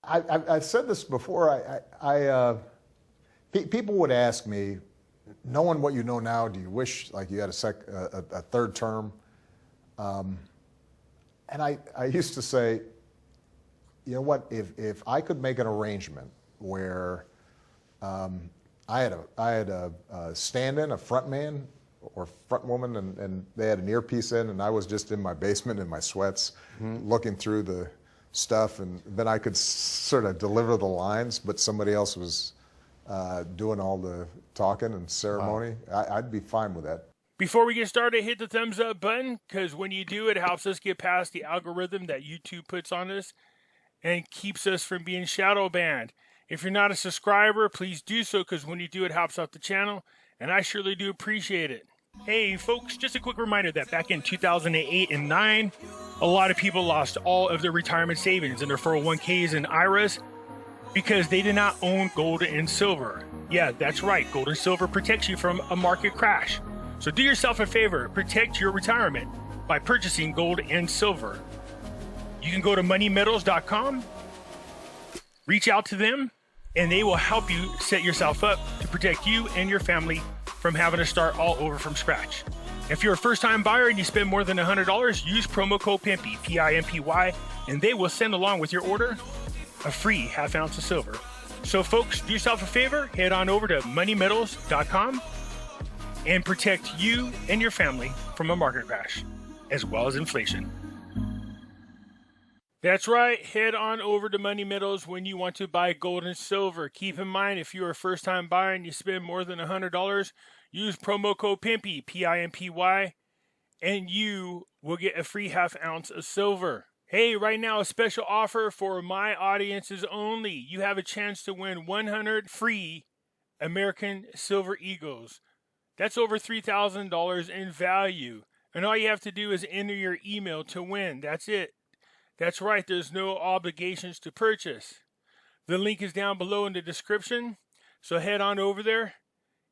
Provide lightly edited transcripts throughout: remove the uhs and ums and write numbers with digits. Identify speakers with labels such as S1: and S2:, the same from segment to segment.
S1: I've said this before. People would ask me, knowing what you know now, do you wish like you had a third term? And I used to say, you know what? If I could make an arrangement where I had a stand-in, a front man or front woman, and they had an earpiece in, and I was just in my basement in my sweats, looking through the stuff, and then I could sort of deliver the lines, but somebody else was doing all the talking and ceremony. Wow. I'd be fine with that.
S2: Before we get started, hit the thumbs up button, because when you do, it helps us get past the algorithm that YouTube puts on us and keeps us from being shadow banned. If you're not a subscriber, please do so, because when you do, it helps out the channel, and I surely do appreciate it. Hey folks, just a quick reminder that back in 2008 and 9, a lot of people lost all of their retirement savings in their 401ks and IRAs because they did not own gold and silver. Yeah, that's right, gold and silver protects you from a market crash. So do yourself a favor, protect your retirement by purchasing gold and silver. You can go to moneymetals.com, reach out to them, and they will help you set yourself up to protect you and your family from having to start all over from scratch. If you're a first-time buyer and you spend more than $100, use promo code Pimpy, P-I-M-P-Y, and they will send along with your order a free half ounce of silver. So folks, do yourself a favor, head on over to moneymetals.com and protect you and your family from a market crash, as well as inflation. That's right, head on over to Money Metals when you want to buy gold and silver. Keep in mind, if you're a first-time buyer and you spend more than $100, use promo code Pimpy, P-I-M-P-Y, and you will get a free half ounce of silver. Hey, right now, a special offer for my audiences only. You have a chance to win 100 free American Silver Eagles. That's over $3,000 in value. And all you have to do is enter your email to win. That's it. That's right, there's no obligations to purchase. The link is down below in the description, so head on over there,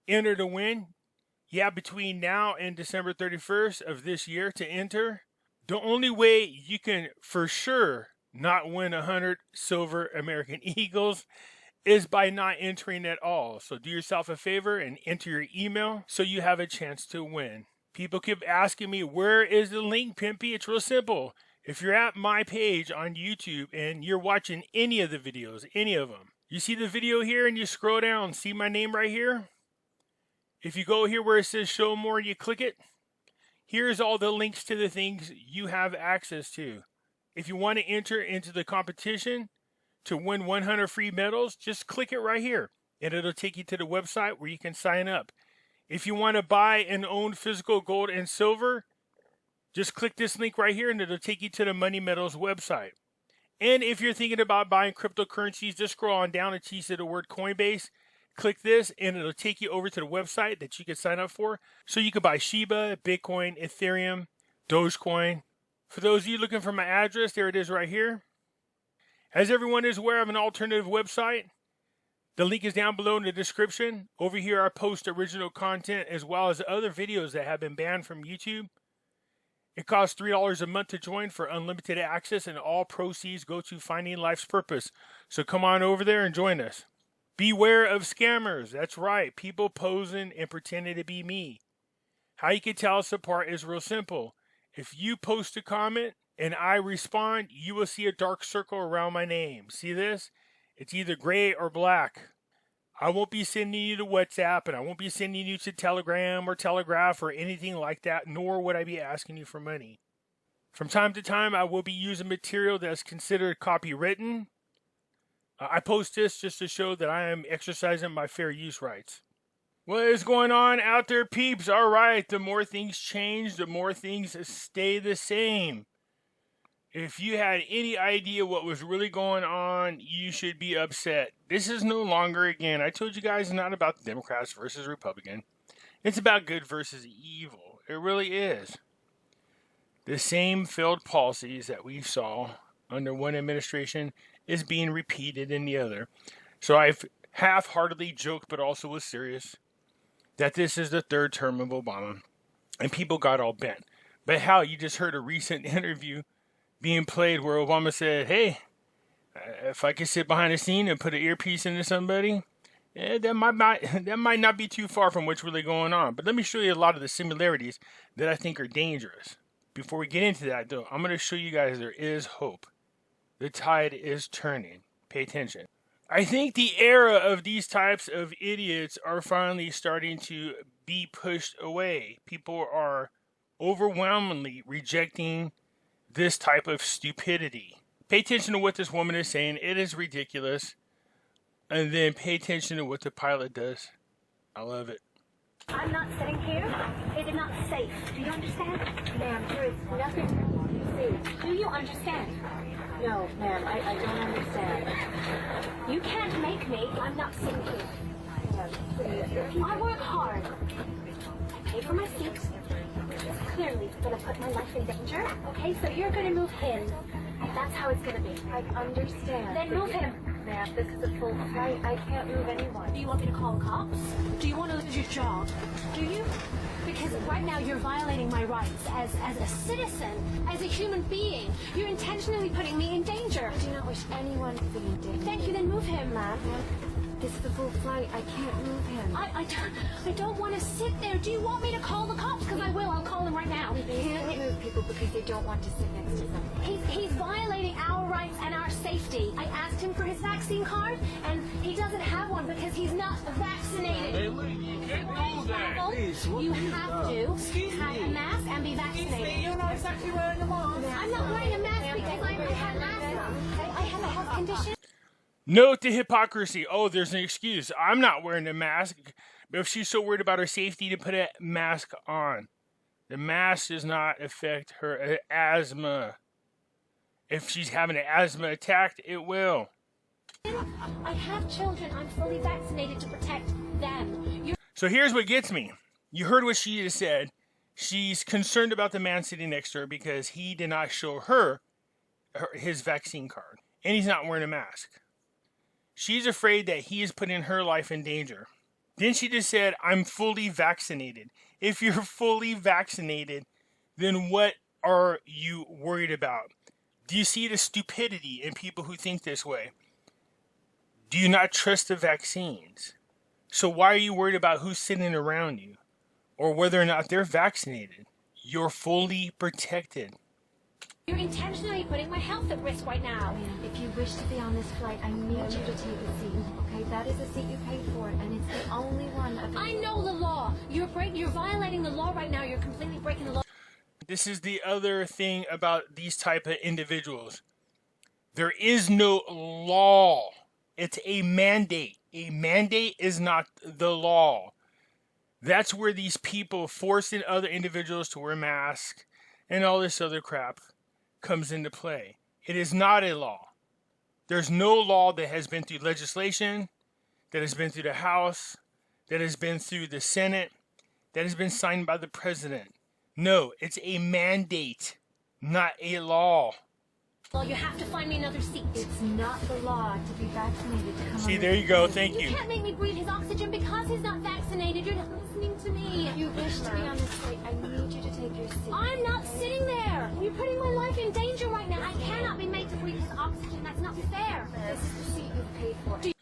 S2: enter to win. Yeah, between now and December 31st of this year to enter. The only way you can for sure not win 100 silver American Eagles is by not entering at all. So do yourself a favor and enter your email so you have a chance to win. People keep asking me, where is the link, Pimpy? It's real simple. If you're at my page on YouTube and you're watching any of the videos, any of them, you see the video here and you scroll down, see my name right here? If you go here where it says show more and you click it, here's all the links to the things you have access to. If you want to enter into the competition to win 100 free medals, just click it right here and it'll take you to the website where you can sign up. If you want to buy and own physical gold and silver, just click this link right here and it'll take you to the Money Metals website. And if you're thinking about buying cryptocurrencies, just scroll on down until you see the word Coinbase. Click this and it'll take you over to the website that you can sign up for. So you can buy Shiba, Bitcoin, Ethereum, Dogecoin. For those of you looking for my address, there it is right here. As everyone is aware of an alternative website, the link is down below in the description. Over here I post original content as well as other videos that have been banned from YouTube. It costs $3 a month to join for unlimited access, and all proceeds go to finding life's purpose. So come on over there and join us. Beware of scammers. That's right, people posing and pretending to be me. How you can tell us apart is real simple. If you post a comment and I respond, you will see a dark circle around my name. See this? It's either gray or black. I won't be sending you to WhatsApp, and I won't be sending you to Telegram or Telegraph or anything like that, nor would I be asking you for money. From time to time, I will be using material that's considered copywritten. I post this just to show that I am exercising my fair use rights. What is going on out there, peeps? All right, the more things change, the more things stay the same. If you had any idea what was really going on, you should be upset. This is no longer, again, I told you guys, not about the Democrats versus Republican. It's about good versus evil. It really is. The same failed policies that we saw under one administration is being repeated in the other. So I've half-heartedly joked, but also was serious, that this is the third term of Obama. And people got all bent. But how, you just heard a recent interview being played where Obama said, hey, If I could sit behind a scene and put an earpiece into somebody, that might not be too far from what's really going on. But let me show you a lot of the similarities that I think are dangerous. Before we get into that, though, I'm going to show you guys there is hope. The tide is turning. Pay attention. I think the era of these types of idiots are finally starting to be pushed away. People are overwhelmingly rejecting this type of stupidity. Pay attention to what this woman is saying. It is ridiculous. And then pay attention to what the pilot does. I love it.
S3: I'm not sitting here. It is not safe. Do you understand? Ma'am, there is nothing safe. Do you understand? No, ma'am, I don't understand. You can't make me. I'm not sitting here. Ma'am, please. I work hard. I pay for my seat. It's clearly going to put my life in danger. Okay, so you're going to move him. That's how it's going to be. I understand. Then move him. Ma'am, this is a full flight. I can't move anyone. Do you want me to call the cops? Do you want to lose your job? Do you? Because right now you're violating my rights as a citizen, as a human being. You're intentionally putting me in danger. I do not wish anyone to be in danger. Thank you, then move him, ma'am. This is a full flight. I can't move him. I don't want to sit there. Do you want me to call the cops? Because I will. I'll call them right now. They can't move people because they don't want to sit next to someone. He's violating our rights and our safety. I asked him for his vaccine card, and he doesn't have one because he's not vaccinated.
S4: Hey, look, you can't do that. Please,
S3: You have to have a mask and be vaccinated.
S4: You're not exactly wearing a mask.
S3: I'm not wearing a mask because I have asthma. I have a health condition.
S2: Note the hypocrisy. Oh, there's an excuse. I'm not wearing a mask. But if she's so worried about her safety to put a mask on, the mask does not affect her asthma. If she's having an asthma attack, it will.
S3: I have children. I'm fully vaccinated to protect them.
S2: So here's what gets me. You heard what she just said. She's concerned about the man sitting next to her because he did not show her his vaccine card. And he's not wearing a mask. She's afraid that he is putting her life in danger. Then she just said, I'm fully vaccinated. If you're fully vaccinated, then what are you worried about? Do you see the stupidity in people who think this way? Do you not trust the vaccines? So why are you worried about who's sitting around you or whether or not they're vaccinated? You're fully protected.
S3: You're intentionally putting my health at risk right now.
S5: If you wish to be on this flight, I need you to take a seat. Okay, that is a seat you paid for, and it's the only one available.
S3: I know the law. You're violating the law right now. You're completely breaking the law.
S2: This is the other thing about these type of individuals. There is no law. It's a mandate. A mandate is not the law. That's where these people forcing other individuals to wear masks and all this other crap comes into play. It is not a law. There's no law that has been through legislation, that has been through the House, that has been through the Senate, that has been signed by the president. No, it's a mandate, not a law.
S3: Well, you have to find me another seat.
S5: It's not the law to be vaccinated to come
S2: See,
S5: on
S2: there
S5: this
S2: you go.
S5: flight.
S2: Thank you.
S3: You can't make me breathe his oxygen because he's not vaccinated. You're not listening to me.
S5: If you wish to be on this flight, I need you to take your seat.
S3: I'm not sitting there. You're putting my life in danger right now. I cannot be made to breathe his oxygen. That's not fair.
S5: This is the seat you've paid for.
S3: Do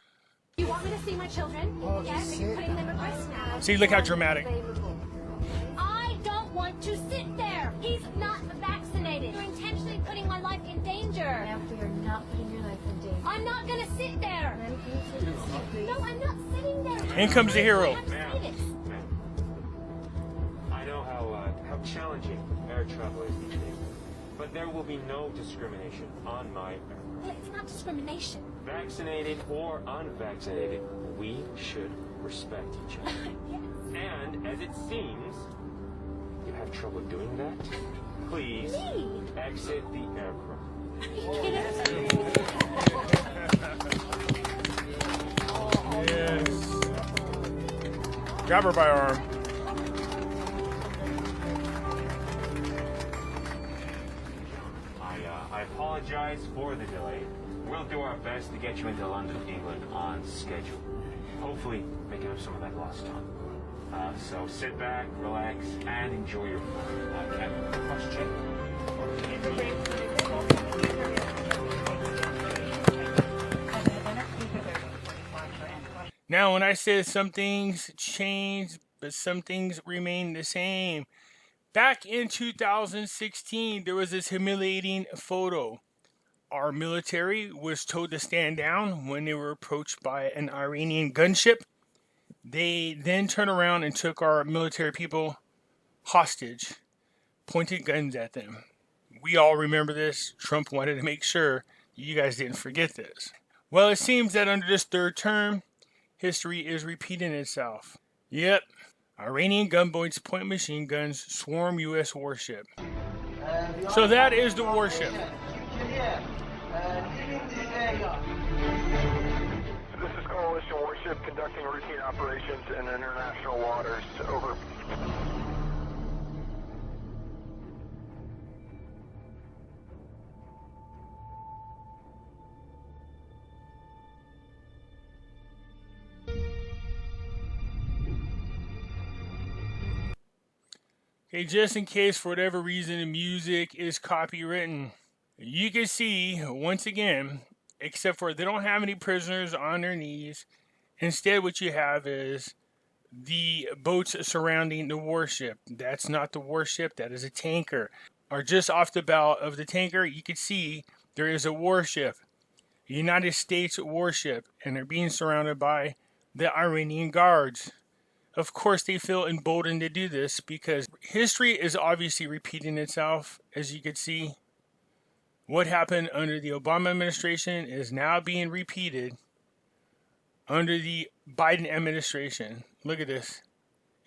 S3: you want me to see my children? Yes, but you're putting them at risk now.
S2: See, look how dramatic.
S3: I don't want to sit there. He's not vaccinated. You're intentionally putting my life in danger.
S5: Ma'am, we are not putting your life in danger.
S3: I'm not going to sit there.
S5: Ma'am, can you take your seat?
S3: No, I'm not sitting there.
S2: In comes the hero.
S3: I have to say this.
S6: I know how challenging air travel is these days, but there will be no discrimination on my aircraft.
S3: Well, it's not discrimination.
S6: Vaccinated or unvaccinated, we should respect each other.
S3: Yes.
S6: And as it seems, you have trouble doing that, please
S3: Me?
S6: exit the aircraft.
S3: Are you kidding?
S2: Yes. Grab her by her arm.
S6: I apologize for the delay. We'll do our best to get you into London, England on schedule. Hopefully making up some of that lost time. So sit back, relax, and enjoy your flight. Captain, question?
S2: Now, when I said some things change, but some things remain the same, back in 2016, there was this humiliating photo. Our military was told to stand down when they were approached by an Iranian gunship. They then turned around and took our military people hostage, pointed guns at them. We all remember this. Trump wanted to make sure you guys didn't forget this. Well, it seems that under this third term, history is repeating itself. Yep. Iranian gunboats point machine guns swarm U.S. warship. So that is the warship.
S7: This is Coalition Warship conducting routine operations in international waters. Over.
S2: Okay, just in case for whatever reason the music is copywritten, you can see once again, except for they don't have any prisoners on their knees. Instead, what you have is the boats surrounding the warship. That's not the warship, that is a tanker. Or just off the bow of the tanker, you can see there is a warship, a United States warship, and they're being surrounded by the Iranian guards. Of course, they feel emboldened to do this because history is obviously repeating itself, as you can see. What happened under the Obama administration is now being repeated under the Biden administration. Look at this.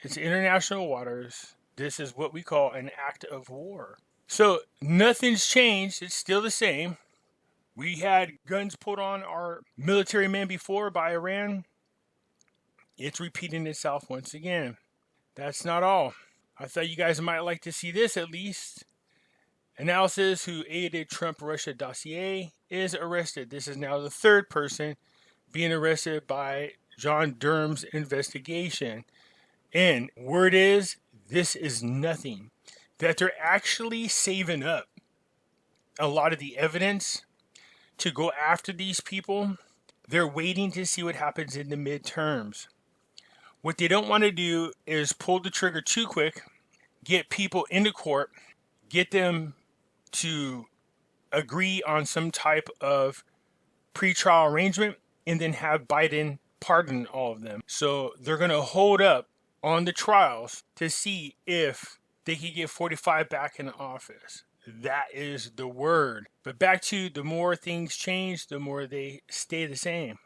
S2: It's international waters. This is what we call an act of war. So nothing's changed. It's still the same. We had guns put on our military men before by Iran. It's repeating itself once again. That's not all. I thought you guys might like to see this at least. Analysis who aided Trump-Russia dossier is arrested. This is now the third person being arrested by John Durham's investigation. And word is, this is nothing. That they're actually saving up a lot of the evidence to go after these people. They're waiting to see what happens in the midterms. What they don't want to do is pull the trigger too quick, get people into court, get them to agree on some type of pretrial arrangement, and then have Biden pardon all of them. So they're going to hold up on the trials to see if they can get 45 back in office. That is the word. But back to the more things change, the more they stay the same.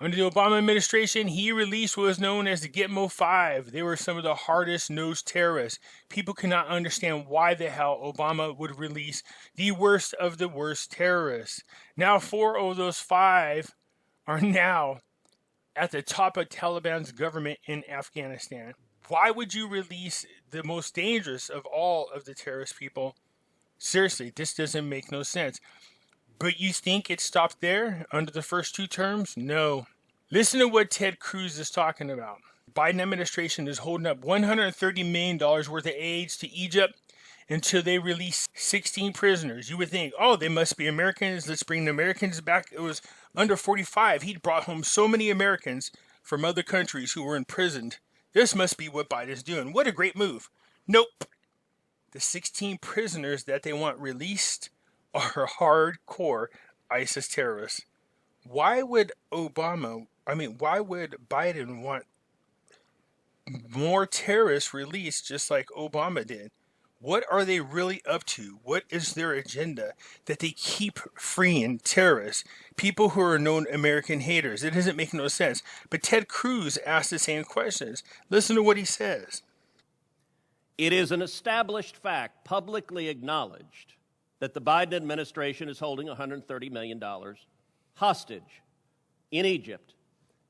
S2: Under the Obama administration, he released what was known as the Gitmo 5. They were some of the hardest-nosed terrorists. People cannot understand why the hell Obama would release the worst of the worst terrorists. Now 4 of those 5 are now at the top of Taliban's government in Afghanistan. Why would you release the most dangerous of all of the terrorist people? Seriously, this doesn't make no sense. But you think it stopped there under the first 2 terms? No. Listen to what Ted Cruz is talking about. Biden administration is holding up $130 million worth of aid to Egypt until they release 16 prisoners. You would think, oh, they must be Americans. Let's bring the Americans back. It was under 45. He'd brought home so many Americans from other countries who were imprisoned. This must be what Biden's doing. What a great move. Nope. The 16 prisoners that they want released are hardcore ISIS terrorists. Why would Biden want more terrorists released just like Obama did? What are they really up to? What is their agenda that they keep freeing terrorists, people who are known American haters? It doesn't make no sense. But Ted Cruz asked the same questions. Listen to what he says.
S8: It is an established fact, publicly acknowledged, that the Biden administration is holding $130 million hostage in Egypt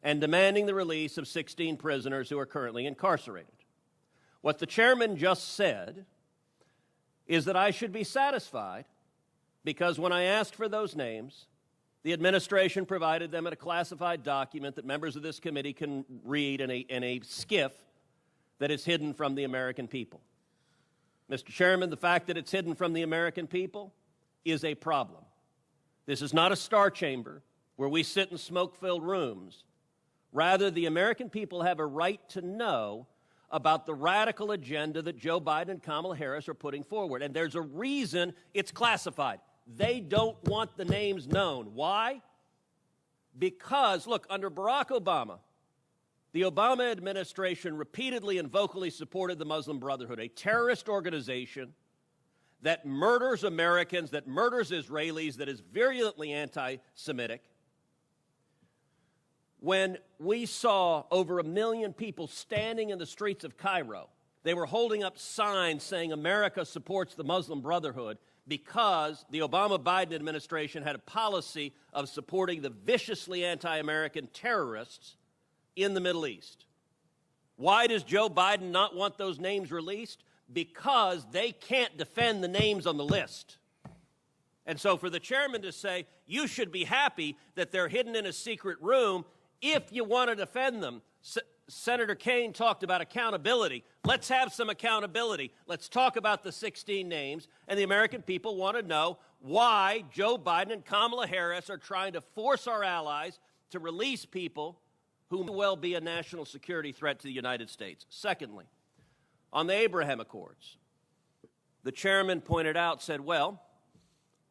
S8: and demanding the release of 16 prisoners who are currently incarcerated. What the chairman just said is that I should be satisfied because when I asked for those names, the administration provided them in a classified document that members of this committee can read in a skiff that is hidden from the American people. Mr. Chairman, the fact that it's hidden from the American people is a problem. This is not a star chamber where we sit in smoke-filled rooms Rather, the American people have a right to know about the radical agenda that Joe Biden and Kamala Harris are putting forward. And there's a reason it's classified. They don't want the names known. Why? Because, look, under Barack Obama, the Obama administration repeatedly and vocally supported the Muslim Brotherhood, a terrorist organization that murders Americans, that murders Israelis, that is virulently anti-Semitic. When we saw over 1 million people standing in the streets of Cairo, they were holding up signs saying America supports the Muslim Brotherhood because the Obama-Biden administration had a policy of supporting the viciously anti-American terrorists in the Middle East. Why does Joe Biden not want those names released? Because they can't defend the names on the list. And so for the chairman to say, you should be happy that they're hidden in a secret room if you want to defend them. Senator Kaine talked about accountability. Let's have some accountability. Let's talk about the 16 names. And the American people want to know why Joe Biden and Kamala Harris are trying to force our allies to release people who may well be a national security threat to the United States. Secondly, on the Abraham Accords, the chairman pointed out, said, well,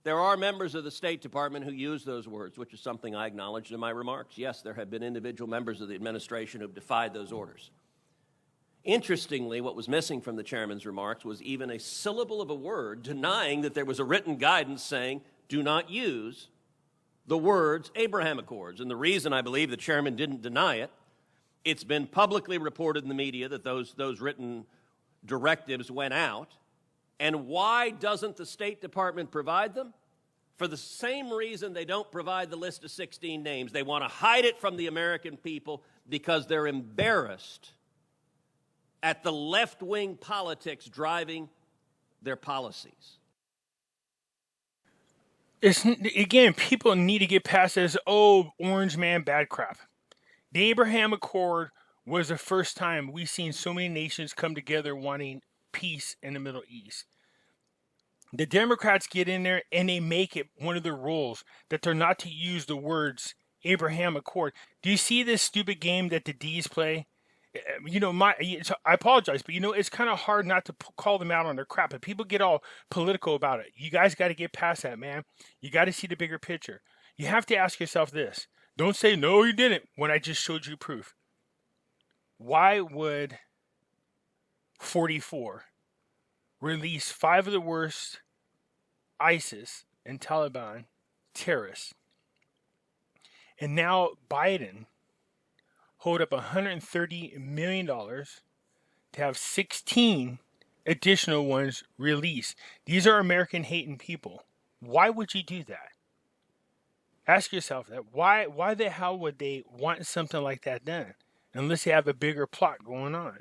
S8: there are members of the State Department who use those words, which is something I acknowledged in my remarks. Yes, there have been individual members of the administration who have defied those orders. Interestingly, what was missing from the chairman's remarks was even a syllable of a word denying that there was a written guidance saying, do not use the words Abraham Accords. And the reason I believe the chairman didn't deny it, it's been publicly reported in the media that those written directives went out. And why doesn't the State Department provide them? For the same reason they don't provide the list of 16 names. They want to hide it from the American people because they're embarrassed at the left-wing politics driving their policies.
S2: Again, people need to get past this, orange man bad crap. The Abraham Accord was the first time we've seen so many nations come together wanting peace in the Middle East. The Democrats get in there and they make it one of their rules that they're not to use the words Abraham Accord. Do you see this stupid game that the D's play? I apologize, but it's kind of hard not to call them out on their crap. But people get all political about it. You guys got to get past that, man. You got to see the bigger picture. You have to ask yourself this. Don't say, no, you didn't, when I just showed you proof. Why would 44 release 5 of the worst ISIS and Taliban terrorists? And now Biden hold up $130 million to have 16 additional ones released. These are American-hating people. Why would you do that? Ask yourself that. Why the hell would they want something like that done? Unless they have a bigger plot going on.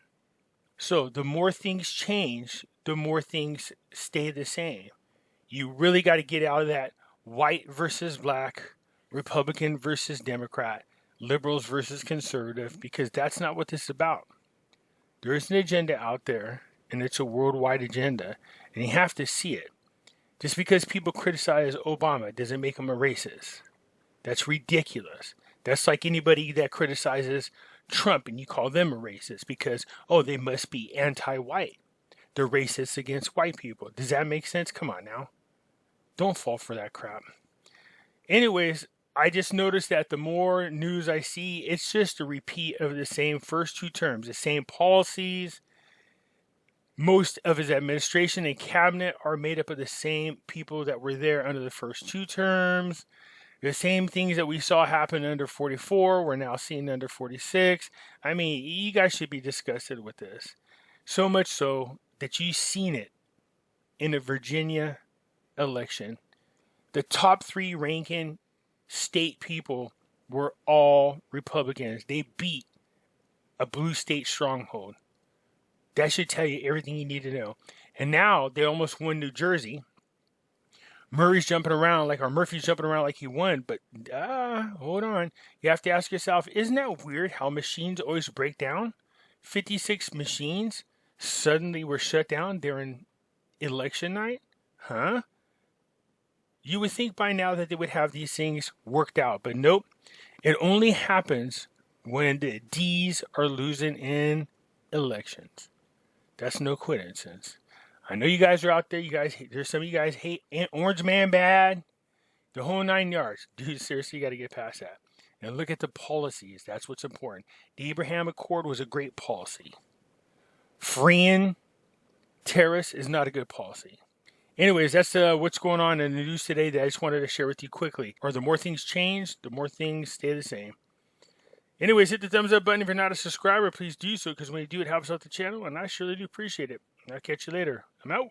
S2: So the more things change, the more things stay the same. You really got to get out of that white versus black, Republican versus Democrat, liberals versus conservative, because that's not what this is about. There is an agenda out there, and it's a worldwide agenda, and you have to see it. Just because people criticize Obama doesn't make him a racist. That's ridiculous. That's like anybody that criticizes Trump and you call them a racist because, they must be anti-white. They're racist against white people. Does that make sense? Come on now. Don't fall for that crap. Anyways, I just noticed that the more news I see, it's just a repeat of the same first 2 terms, the same policies. Most of his administration and cabinet are made up of the same people that were there under the first 2 terms. The same things that we saw happen under 44, we're now seeing under 46. I mean, you guys should be disgusted with this. So much so that you've seen it in the Virginia election. The top 3 ranking state people were all Republicans. They beat a blue state stronghold. That should tell you everything you need to know. And now they almost won New Jersey. Murphy's jumping around like he won, but hold on. You have to ask yourself, isn't that weird how machines always break down? 56 machines suddenly were shut down during election night? Huh? You would think by now that they would have these things worked out, but nope. It only happens when the D's are losing in elections. That's no coincidence. I know you guys are out there. There's some of you guys hate Orange Man bad. The whole 9 yards. Dude, seriously, you got to get past that. And look at the policies. That's what's important. The Abraham Accord was a great policy. Freeing terrorists is not a good policy. Anyways, that's what's going on in the news today that I just wanted to share with you quickly. Or the more things change, the more things stay the same. Anyways, hit the thumbs up button if you're not a subscriber. Please do so, because when you do, it helps out the channel, and I surely do appreciate it. I'll catch you later. I'm out.